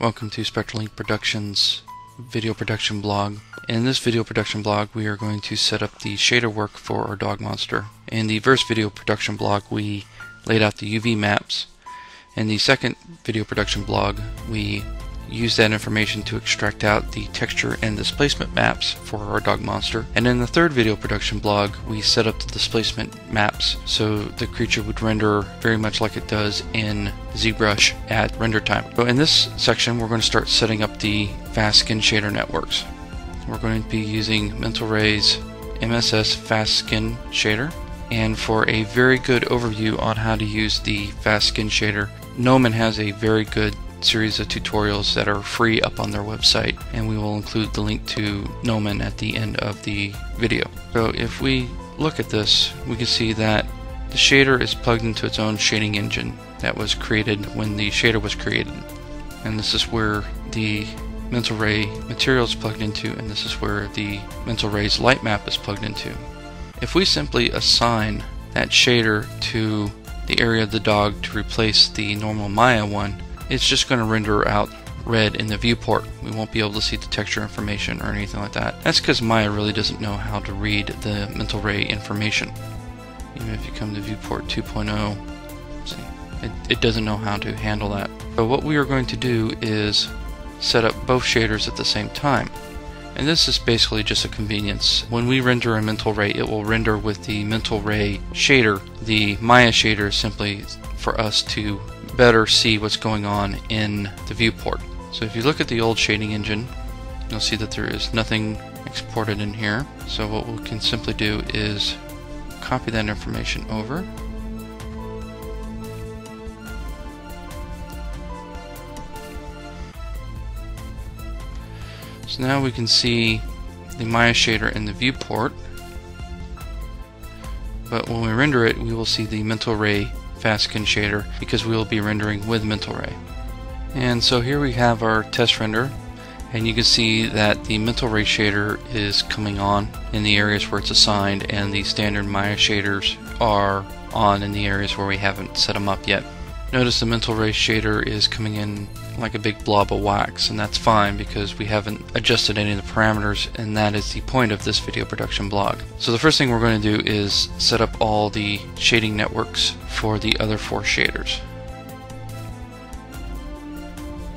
Welcome to Spectral Productions video production blog. In this video production blog we are going to set up the shader work for our dog monster. In the first video production blog we laid out the UV maps. In the second video production blog we used that information to extract out the texture and displacement maps for our dog monster. And in the third video production blog we set up the displacement maps so the creature would render very much like it does in ZBrush at render time. So in this section we're going to start setting up the fast skin shader networks. We're going to be using Mental Ray's MSS fast skin shader. And for a very good overview on how to use the fast skin shader, Gnomon has a very good series of tutorials that are free up on their website, and we will include the link to Gnomon at the end of the video. So if we look at this, we can see that the shader is plugged into its own shading engine that was created when the shader was created, and this is where the Mental Ray material is plugged into, and this is where the Mental Ray's light map is plugged into. If we simply assign that shader to the area of the dog to replace the normal Maya one, it's just going to render out red in the viewport. We won't be able to see the texture information or anything like that. That's because Maya really doesn't know how to read the Mental Ray information. Even if you come to viewport 2.0, see, it doesn't know how to handle that. So what we are going to do is set up both shaders at the same time. And this is basically just a convenience. When we render a Mental Ray, it will render with the Mental Ray shader. The Maya shader is simply for us to better see what's going on in the viewport. So if you look at the old shading engine, you'll see that there is nothing exported in here. So what we can simply do is copy that information over. So now we can see the Maya shader in the viewport, but when we render it we will see the Mental Ray fast skin shader because we will be rendering with Mental Ray. And so here we have our test render, and you can see that the Mental Ray shader is coming on in the areas where it's assigned, and the standard Maya shaders are on in the areas where we haven't set them up yet. Notice the Mental Ray shader is coming in like a big blob of wax, and that's fine because we haven't adjusted any of the parameters, and that is the point of this video production blog. So the first thing we're going to do is set up all the shading networks for the other four shaders.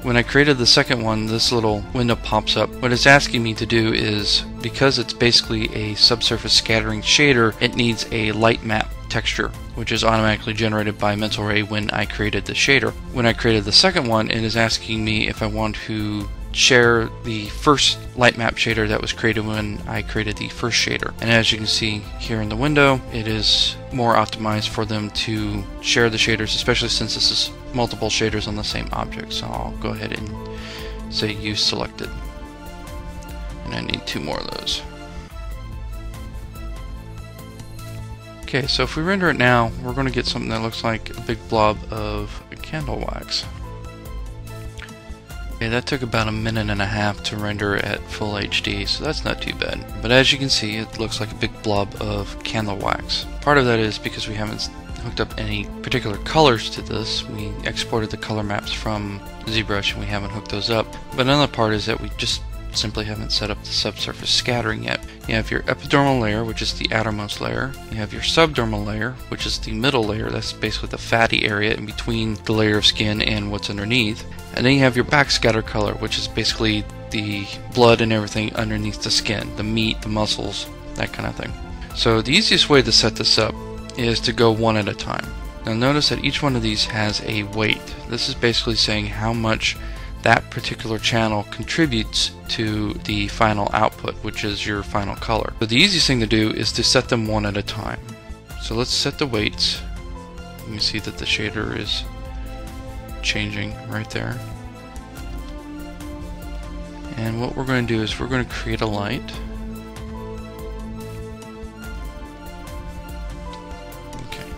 When I created the second one, this little window pops up. What it's asking me to do is, because it's basically a subsurface scattering shader, it needs a light map texture, which is automatically generated by Mental Ray when I created the shader. When I created the second one, it is asking me if I want to share the first light map shader that was created when I created the first shader. And as you can see here in the window, it is more optimized for them to share the shaders, especially since this is multiple shaders on the same object. So I'll go ahead and say use selected, and I need 2 more of those. Okay, so if we render it now, we're going to get something that looks like a big blob of candle wax. Okay, that took about 1.5 minutes to render at full HD, so that's not too bad. But as you can see, it looks like a big blob of candle wax. Part of that is because we haven't hooked up any particular colors to this. We exported the color maps from ZBrush and we haven't hooked those up. But another part is that we just simply haven't set up the subsurface scattering yet. You have your epidermal layer, which is the outermost layer. You have your subdermal layer, which is the middle layer. That's basically the fatty area in between the layer of skin and what's underneath. And then you have your backscatter color, which is basically the blood and everything underneath the skin, the meat, the muscles, that kind of thing. So the easiest way to set this up is to go one at a time. Now notice that each one of these has a weight. This is basically saying how much that particular channel contributes to the final output, which is your final color. But the easiest thing to do is to set them one at a time. So let's set the weights. You can see that the shader is changing right there. And what we're going to do is we're going to create a light.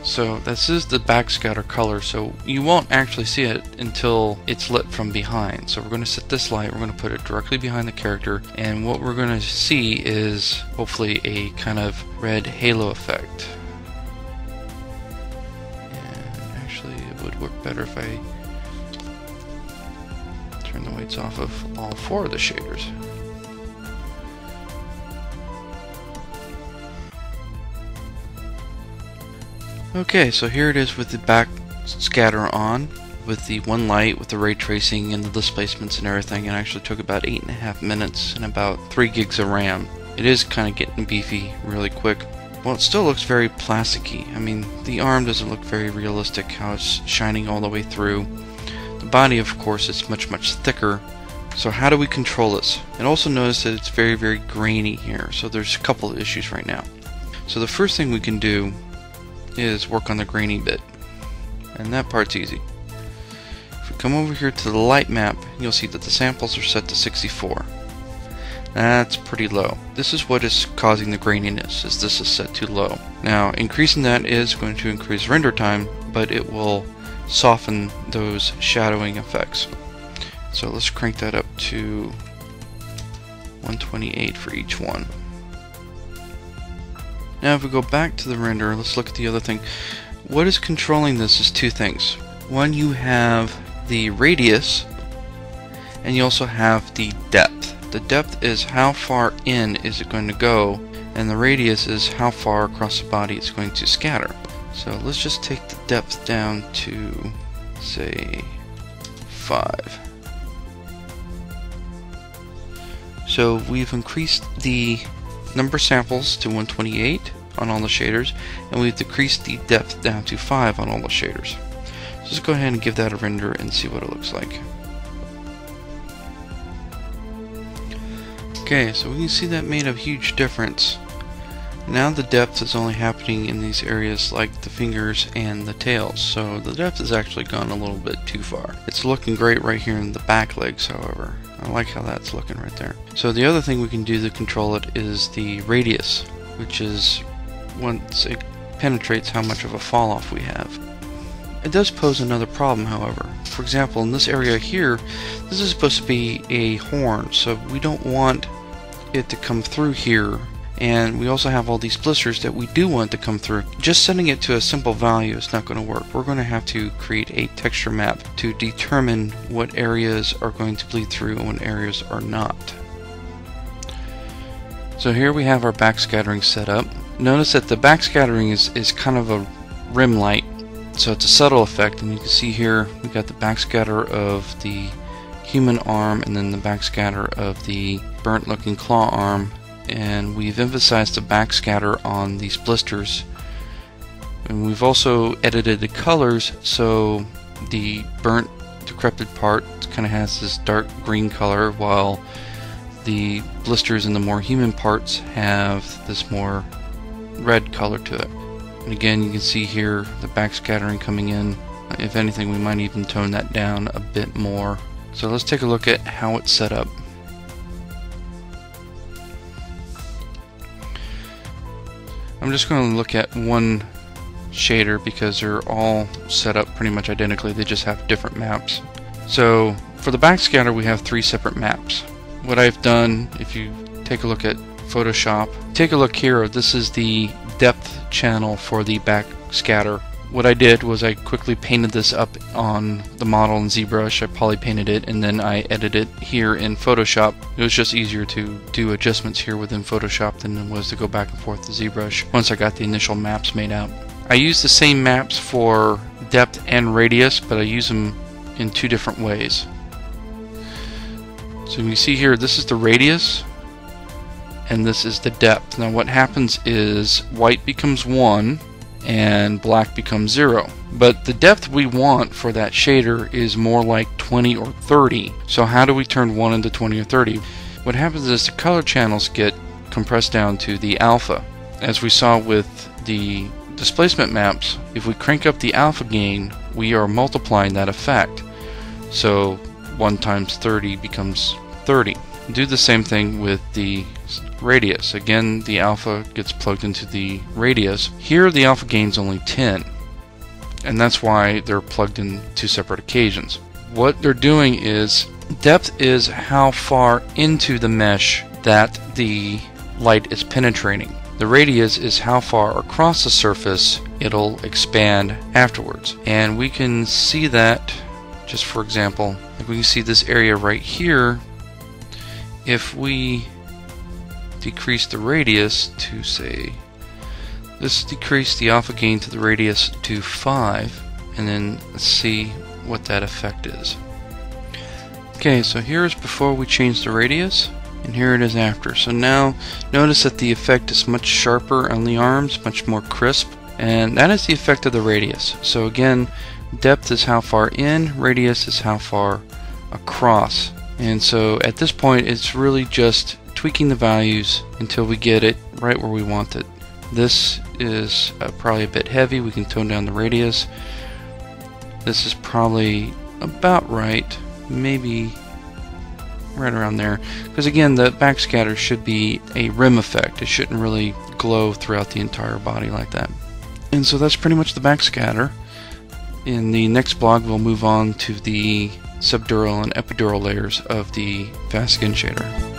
So this is the backscatter color, so you won't actually see it until it's lit from behind. So we're going to set this light, we're going to put it directly behind the character, and what we're going to see is hopefully a kind of red halo effect. And actually it would work better if I turn the weights off of all 4 of the shaders. Okay, so here it is with the backscatter on, with the one light, with the ray tracing and the displacements and everything. It actually took about 8.5 minutes and about 3 gigs of RAM. It is kind of getting beefy really quick. Well, it still looks very plasticky. I mean, the arm doesn't look very realistic, how it's shining all the way through. The body, of course, is much thicker. So how do we control this? And also notice that it's very grainy here, so there's a couple of issues right now. So the first thing we can do is work on the grainy bit, and that part's easy. If we come over here to the light map, you'll see that the samples are set to 64. That's pretty low. This is what is causing the graininess, is this is set too low. Now, increasing that is going to increase render time, but it will soften those shadowing effects. So let's crank that up to 128 for each one. Now if we go back to the render, let's look at the other thing. What is controlling this is 2 things. One, you have the radius, and you also have the depth. The depth is how far in is it going to go, and the radius is how far across the body it's going to scatter. So let's just take the depth down to, say, 5. So we've increased the number of samples to 128 on all the shaders, and we've decreased the depth down to 5 on all the shaders. So let's go ahead and give that a render and see what it looks like. Okay, so we can see that made a huge difference. Now the depth is only happening in these areas like the fingers and the tails, so the depth has actually gone a little bit too far. It's looking great right here in the back legs, however. I like how that's looking right there. So the other thing we can do to control it is the radius, which is once it penetrates how much of a fall off we have. It does pose another problem, however. For example, in this area here, this is supposed to be a horn, so we don't want it to come through here, and we also have all these blisters that we do want to come through. Just setting it to a simple value is not going to work. We're going to have to create a texture map to determine what areas are going to bleed through and what areas are not. So here we have our backscattering set up. Notice that the backscattering is kind of a rim light, so it's a subtle effect, and you can see here we've got the backscatter of the human arm and then the backscatter of the burnt looking claw arm, and we've emphasized the backscatter on these blisters, and we've also edited the colors so the burnt decrepit part kind of has this dark green color, while the blisters and the more human parts have this more red color to it. And again, you can see here the backscattering coming in. If anything, we might even tone that down a bit more. So let's take a look at how it's set up. I'm just going to look at one shader because they're all set up pretty much identically. They just have different maps. So for the backscatter, we have 3 separate maps. What I've done, if you take a look at Photoshop, take a look here. This is the depth channel for the backscatter. What I did was I quickly painted this up on the model in ZBrush. I poly painted it and then I edited it here in Photoshop. It was just easier to do adjustments here within Photoshop than it was to go back and forth to ZBrush once I got the initial maps made out. I use the same maps for depth and radius, but I use them in 2 different ways. So you see here, this is the radius and this is the depth. Now what happens is white becomes 1 and black becomes 0. But the depth we want for that shader is more like 20 or 30. So how do we turn 1 into 20 or 30? What happens is the color channels get compressed down to the alpha. As we saw with the displacement maps, if we crank up the alpha gain, we are multiplying that effect. So 1 times 30 becomes 30. Do the same thing with the radius. Again, the alpha gets plugged into the radius. Here the alpha gain's only 10, and that's why they're plugged in 2 separate occasions. What they're doing is, depth is how far into the mesh that the light is penetrating. The radius is how far across the surface it'll expand afterwards. And we can see that just for example, like we can see this area right here. If we decrease the radius to, say, let's decrease the alpha gain to the radius to 5, and then let's see what that effect is. Okay, so here is before we change the radius, and here it is after. So now notice that the effect is much sharper on the arms, much more crisp, and that is the effect of the radius. So again, depth is how far in, radius is how far across. And so at this point it's really just tweaking the values until we get it right where we want it. This is probably a bit heavy. We can tone down the radius. This is probably about right, maybe right around there, because again the backscatter should be a rim effect. It shouldn't really glow throughout the entire body like that. And so that's pretty much the backscatter. In the next blog we'll move on to the subdural and epidural layers of the fast skin shader.